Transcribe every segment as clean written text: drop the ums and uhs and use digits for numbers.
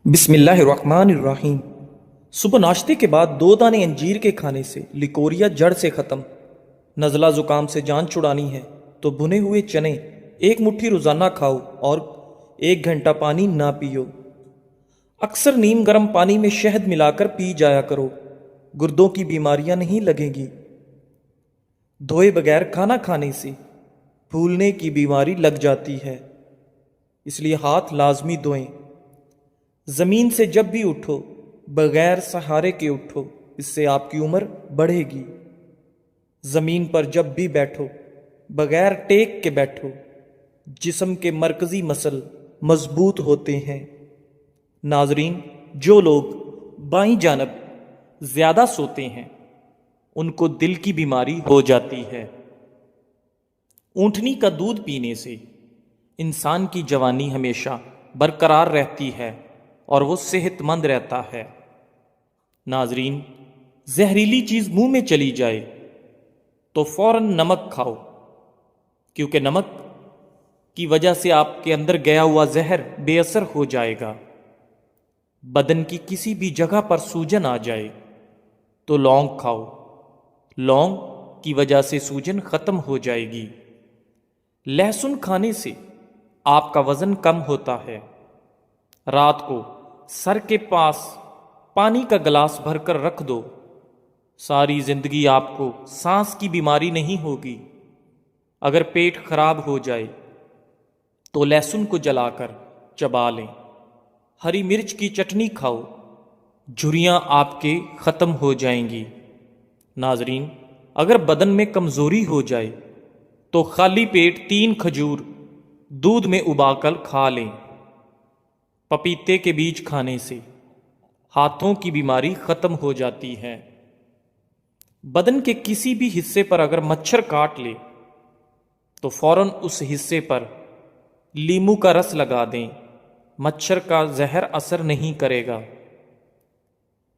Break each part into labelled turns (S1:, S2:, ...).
S1: بسم اللہ الرحمن الرحیم۔ صبح ناشتے کے بعد 2 دانے انجیر کے کھانے سے لیکوریا جڑ سے ختم۔ نزلہ زکام سے جان چھڑانی ہے تو بھنے ہوئے چنے 1 مٹھی روزانہ کھاؤ اور 1 گھنٹہ پانی نہ پیو۔ اکثر نیم گرم پانی میں شہد ملا کر پی جایا کرو، گردوں کی بیماریاں نہیں لگیں گی۔ دھوئے بغیر کھانا کھانے سے پھولنے کی بیماری لگ جاتی ہے، اس لیے ہاتھ لازمی دھوئیں۔ زمین سے جب بھی اٹھو بغیر سہارے کے اٹھو، اس سے آپ کی عمر بڑھے گی۔ زمین پر جب بھی بیٹھو بغیر ٹیک کے بیٹھو، جسم کے مرکزی مسل مضبوط ہوتے ہیں۔ ناظرین، جو لوگ بائیں جانب زیادہ سوتے ہیں ان کو دل کی بیماری ہو جاتی ہے۔ اونٹنی کا دودھ پینے سے انسان کی جوانی ہمیشہ برقرار رہتی ہے اور وہ صحت مند رہتا ہے۔ ناظرین، زہریلی چیز منہ میں چلی جائے تو فوراً نمک کھاؤ، کیونکہ نمک کی وجہ سے آپ کے اندر گیا ہوا زہر بے اثر ہو جائے گا۔ بدن کی کسی بھی جگہ پر سوجن آ جائے تو لونگ کھاؤ، لونگ کی وجہ سے سوجن ختم ہو جائے گی۔ لہسن کھانے سے آپ کا وزن کم ہوتا ہے۔ رات کو سر کے پاس پانی کا گلاس بھر کر رکھ دو، ساری زندگی آپ کو سانس کی بیماری نہیں ہوگی۔ اگر پیٹ خراب ہو جائے تو لہسن کو جلا کر چبا لیں۔ ہری مرچ کی چٹنی کھاؤ، جھریاں آپ کے ختم ہو جائیں گی۔ ناظرین، اگر بدن میں کمزوری ہو جائے تو خالی پیٹ 3 کھجور دودھ میں ابال کر کھا لیں۔ پپیتے کے بیج کھانے سے ہاتھوں کی بیماری ختم ہو جاتی ہے۔ بدن کے کسی بھی حصے پر اگر مچھر کاٹ لے تو فوراً اس حصے پر لیموں کا رس لگا دیں، مچھر کا زہر اثر نہیں کرے گا۔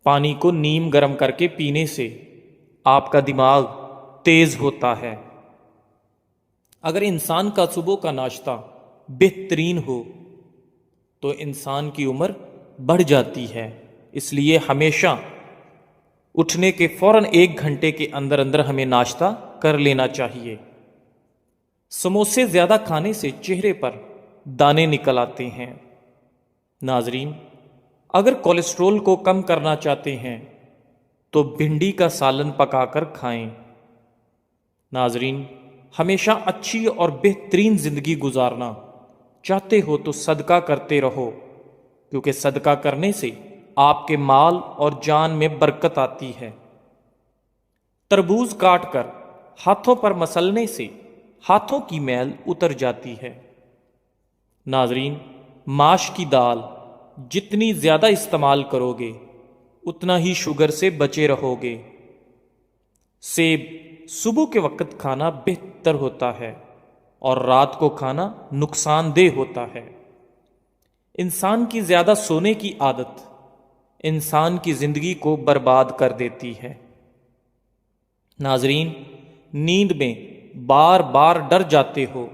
S1: پانی کو نیم گرم کر کے پینے سے آپ کا دماغ تیز ہوتا ہے۔ اگر انسان کا صبح کا ناشتہ بہترین ہو تو انسان کی عمر بڑھ جاتی ہے، اس لیے ہمیشہ اٹھنے کے فوراً 1 گھنٹے کے اندر اندر ہمیں ناشتہ کر لینا چاہیے۔ سموسے زیادہ کھانے سے چہرے پر دانے نکل آتے ہیں۔ ناظرین، اگر کولیسٹرول کو کم کرنا چاہتے ہیں تو بھنڈی کا سالن پکا کر کھائیں۔ ناظرین، ہمیشہ اچھی اور بہترین زندگی گزارنا چاہتے ہو تو صدقہ کرتے رہو، کیونکہ صدقہ کرنے سے آپ کے مال اور جان میں برکت آتی ہے۔ تربوز کاٹ کر ہاتھوں پر مسلنے سے ہاتھوں کی میل اتر جاتی ہے۔ ناظرین، ماش کی دال جتنی زیادہ استعمال کرو گے اتنا ہی شوگر سے بچے رہو گے۔ سیب صبح کے وقت کھانا بہتر ہوتا ہے اور رات کو کھانا نقصان دہ ہوتا ہے۔ انسان کی زیادہ سونے کی عادت انسان کی زندگی کو برباد کر دیتی ہے۔ ناظرین، نیند میں بار بار ڈر جاتے ہو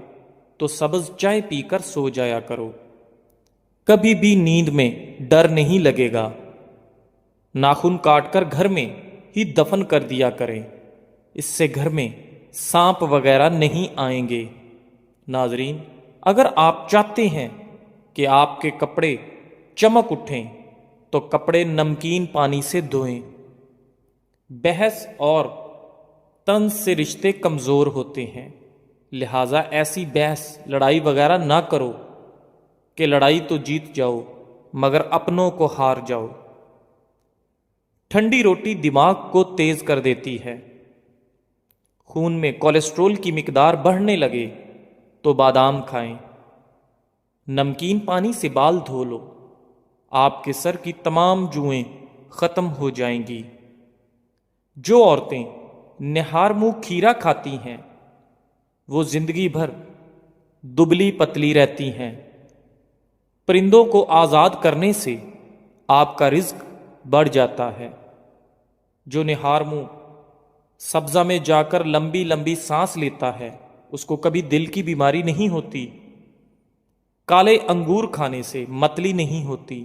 S1: تو سبز چائے پی کر سو جایا کرو، کبھی بھی نیند میں ڈر نہیں لگے گا۔ ناخن کاٹ کر گھر میں ہی دفن کر دیا کریں، اس سے گھر میں سانپ وغیرہ نہیں آئیں گے۔ ناظرین، اگر آپ چاہتے ہیں کہ آپ کے کپڑے چمک اٹھیں تو کپڑے نمکین پانی سے دھوئیں۔ بحث اور طنز سے رشتے کمزور ہوتے ہیں، لہٰذا ایسی بحث لڑائی وغیرہ نہ کرو کہ لڑائی تو جیت جاؤ مگر اپنوں کو ہار جاؤ۔ ٹھنڈی روٹی دماغ کو تیز کر دیتی ہے۔ خون میں کولیسٹرول کی مقدار بڑھنے لگے تو بادام کھائیں۔ نمکین پانی سے بال دھو لو، آپ کے سر کی تمام جوئیں ختم ہو جائیں گی۔ جو عورتیں نہار منہ کھیرا کھاتی ہیں وہ زندگی بھر دبلی پتلی رہتی ہیں۔ پرندوں کو آزاد کرنے سے آپ کا رزق بڑھ جاتا ہے۔ جو نہار منہ سبزہ میں جا کر لمبی لمبی سانس لیتا ہے اس کو کبھی دل کی بیماری نہیں ہوتی۔ کالے انگور کھانے سے متلی نہیں ہوتی۔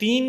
S1: 3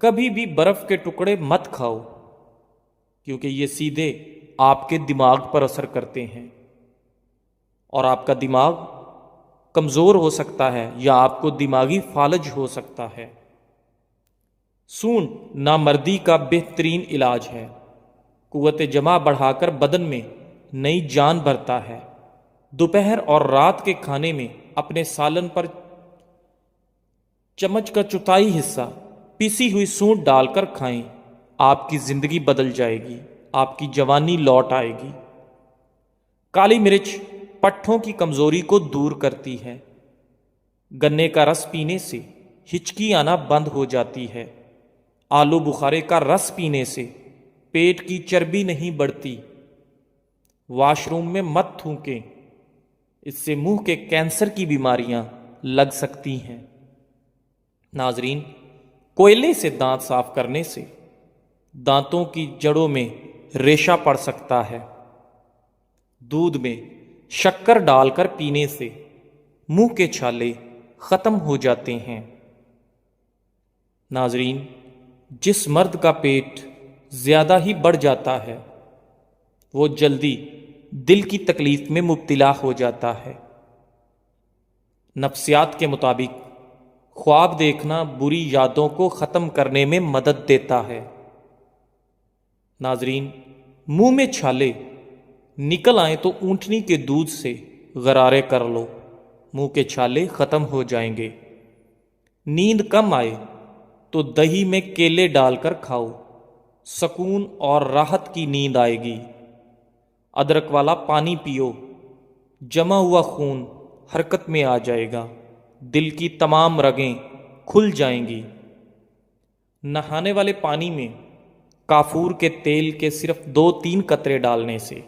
S1: کبھی بھی برف کے ٹکڑے مت کھاؤ، کیونکہ یہ سیدھے آپ کے دماغ پر اثر کرتے ہیں اور آپ کا دماغ کمزور ہو سکتا ہے یا آپ کو دماغی فالج ہو سکتا ہے۔ سونڈ نامردی کا بہترین علاج ہے، قوت جمع بڑھا کر بدن میں نئی جان بھرتا ہے۔ دوپہر اور رات کے کھانے میں اپنے سالن پر چمچ کا چوتھائی حصہ پیسی ہوئی سونڈ ڈال کر کھائیں، آپ کی زندگی بدل جائے گی، آپ کی جوانی لوٹ آئے گی۔ کالی مرچ پٹھوں کی کمزوری کو دور کرتی ہے۔ گنے کا رس پینے سے ہچکی آنا بند ہو جاتی ہے۔ آلو بخارے کا رس پینے سے پیٹ کی چربی نہیں بڑھتی۔ واش روم میں مت تھوکیں، اس سے منہ کے کینسر کی بیماریاں لگ سکتی ہیں۔ ناظرین، کوئلے سے دانت صاف کرنے سے دانتوں کی جڑوں میں ریشہ پڑ سکتا ہے۔ دودھ میں شکر ڈال کر پینے سے منہ کے چھالے ختم ہو جاتے ہیں۔ ناظرین، جس مرد کا پیٹ زیادہ ہی بڑھ جاتا ہے وہ جلدی دل کی تکلیف میں مبتلا ہو جاتا ہے۔ نفسیات کے مطابق خواب دیکھنا بری یادوں کو ختم کرنے میں مدد دیتا ہے۔ ناظرین، منہ میں چھالے نکل آئیں تو اونٹنی کے دودھ سے غرارے کر لو، منہ کے چھالے ختم ہو جائیں گے۔ نیند کم آئے تو دہی میں کیلے ڈال کر کھاؤ، سکون اور راحت کی نیند آئے گی۔ ادرک والا پانی پیو، جمع ہوا خون حرکت میں آ جائے گا، دل کی تمام رگیں کھل جائیں گی۔ نہانے والے پانی میں کافور کے تیل کے صرف 2-3 قطرے ڈالنے سے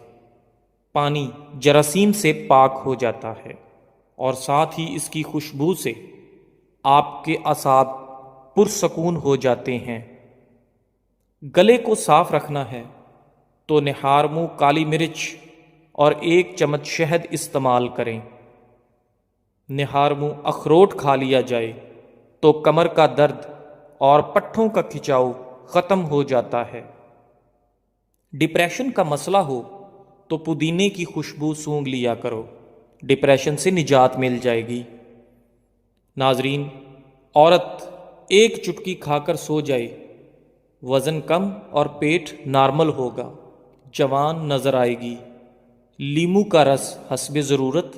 S1: پانی جراثیم سے پاک ہو جاتا ہے اور ساتھ ہی اس کی خوشبو سے آپ کے اعصاب پرسکون ہو جاتے ہیں۔ گلے کو صاف رکھنا ہے تو نہار منہ کالی مرچ اور 1 چمچ شہد استعمال کریں۔ نہار منہ اخروٹ کھا لیا جائے تو کمر کا درد اور پٹھوں کا کھچاؤ ختم ہو جاتا ہے۔ ڈپریشن کا مسئلہ ہو تو پودینے کی خوشبو سونگھ لیا کرو، ڈپریشن سے نجات مل جائے گی۔ ناظرین، عورت 1 چٹکی کھا کر سو جائے، وزن کم اور پیٹ نارمل ہوگا، جوان نظر آئے گی۔ لیمو کا رس حسب ضرورت،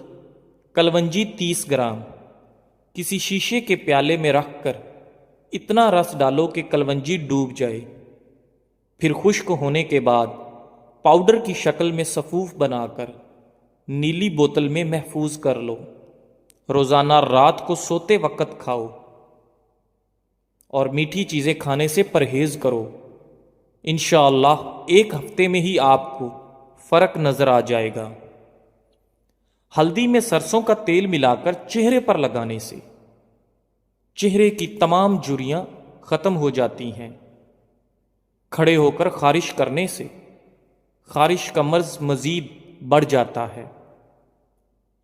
S1: کلونجی 30 گرام کسی شیشے کے پیالے میں رکھ کر اتنا رس ڈالو کہ کلونجی ڈوب جائے، پھر خشک ہونے کے بعد پاؤڈر کی شکل میں صفوف بنا کر نیلی بوتل میں محفوظ کر لو۔ روزانہ رات کو سوتے وقت کھاؤ اور میٹھی چیزیں کھانے سے پرہیز کرو۔ انشاءاللہ 1 ہفتے میں ہی آپ کو فرق نظر آ جائے گا۔ ہلدی میں سرسوں کا تیل ملا کر چہرے پر لگانے سے چہرے کی تمام جھریاں ختم ہو جاتی ہیں۔ کھڑے ہو کر خارش کرنے سے خارش کا مرض مزید بڑھ جاتا ہے۔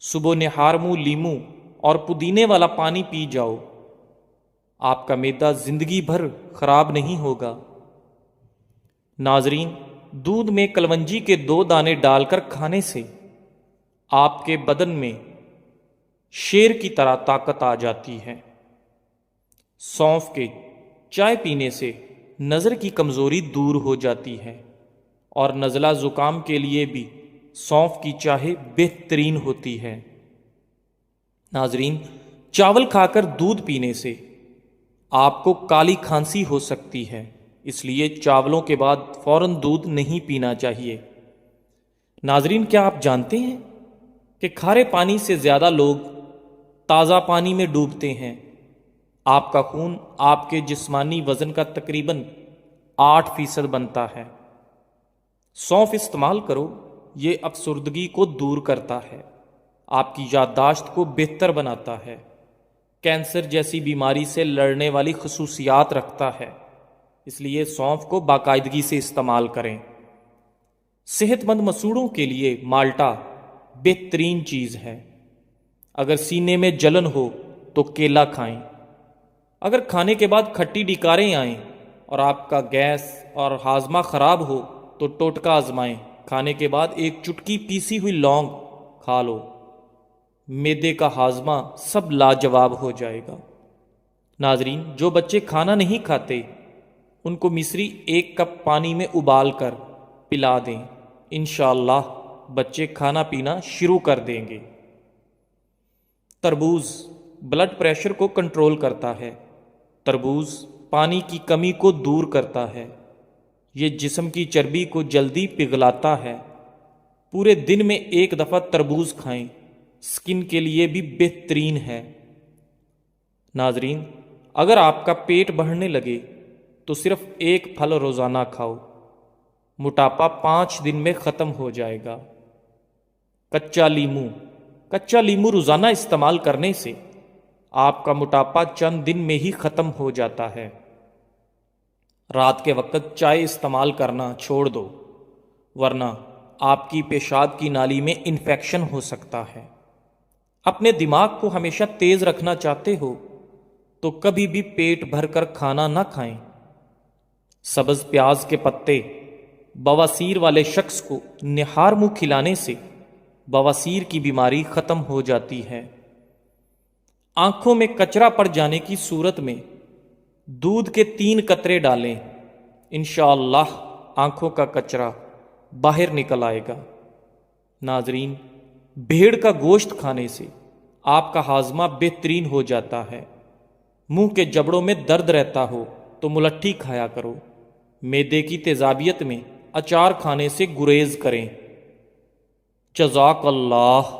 S1: صبح نہار منہ لیمو اور پودینے والا پانی پی جاؤ، آپ کا معدہ زندگی بھر خراب نہیں ہوگا۔ ناظرین، دودھ میں کلونجی کے 2 دانے ڈال کر کھانے سے آپ کے بدن میں شیر کی طرح طاقت آ جاتی ہے۔ سونف کے چائے پینے سے نظر کی کمزوری دور ہو جاتی ہے اور نزلہ زکام کے لیے بھی سونف کی چائے بہترین ہوتی ہے۔ ناظرین، چاول کھا کر دودھ پینے سے آپ کو کالی کھانسی ہو سکتی ہے، اس لیے چاولوں کے بعد فوراً دودھ نہیں پینا چاہیے۔ ناظرین، کیا آپ جانتے ہیں کہ کھارے پانی سے زیادہ لوگ تازہ پانی میں ڈوبتے ہیں؟ آپ کا خون آپ کے جسمانی وزن کا تقریباً 8% بنتا ہے۔ سونف استعمال کرو، یہ افسردگی کو دور کرتا ہے، آپ کی یادداشت کو بہتر بناتا ہے، کینسر جیسی بیماری سے لڑنے والی خصوصیات رکھتا ہے، اس لیے سونف کو باقاعدگی سے استعمال کریں۔ صحت مند مسوڑوں کے لیے مالٹا بہترین چیز ہے۔ اگر سینے میں جلن ہو تو کیلا کھائیں، اگر کھانے کے بعد کھٹی ڈکاریں آئیں اور آپ کا گیس اور ہاضمہ خراب ہو تو ٹوٹکا آزمائیں، کھانے کے بعد ایک چٹکی پیسی ہوئی لونگ کھا لو، معدے کا ہاضمہ سب لاجواب ہو جائے گا۔ ناظرین، جو بچے کھانا نہیں کھاتے ان کو مصری 1 کپ پانی میں ابال کر پلا دیں، انشاءاللہ بچے کھانا پینا شروع کر دیں گے۔ تربوز بلڈ پریشر کو کنٹرول کرتا ہے۔ تربوز پانی کی کمی کو دور کرتا ہے۔ یہ جسم کی چربی کو جلدی پگھلاتا ہے۔ پورے دن میں 1 دفعہ تربوز کھائیں، سکن کے لیے بھی بہترین ہے۔ ناظرین، اگر آپ کا پیٹ بڑھنے لگے تو صرف 1 پھل روزانہ کھاؤ، موٹاپا 5 دن میں ختم ہو جائے گا۔ کچا لیمو روزانہ استعمال کرنے سے آپ کا موٹاپا چند دن میں ہی ختم ہو جاتا ہے۔ رات کے وقت چائے استعمال کرنا چھوڑ دو، ورنہ آپ کی پیشاب کی نالی میں انفیکشن ہو سکتا ہے۔ اپنے دماغ کو ہمیشہ تیز رکھنا چاہتے ہو تو کبھی بھی پیٹ بھر کر کھانا نہ کھائیں۔ سبز پیاز کے پتے بواسیر والے شخص کو نہار منہ کھلانے سے بواسیر کی بیماری ختم ہو جاتی ہے۔ آنکھوں میں کچرا پڑ جانے کی صورت میں دودھ کے 3 قطرے ڈالیں، انشاءاللہ آنکھوں کا کچرا باہر نکل آئے گا۔ ناظرین، بھیڑ کا گوشت کھانے سے آپ کا ہاضمہ بہترین ہو جاتا ہے۔ منہ کے جبڑوں میں درد رہتا ہو تو ملٹھی کھایا کرو۔ معدے کی تیزابیت میں اچار کھانے سے گریز کریں۔ جزاک اللہ۔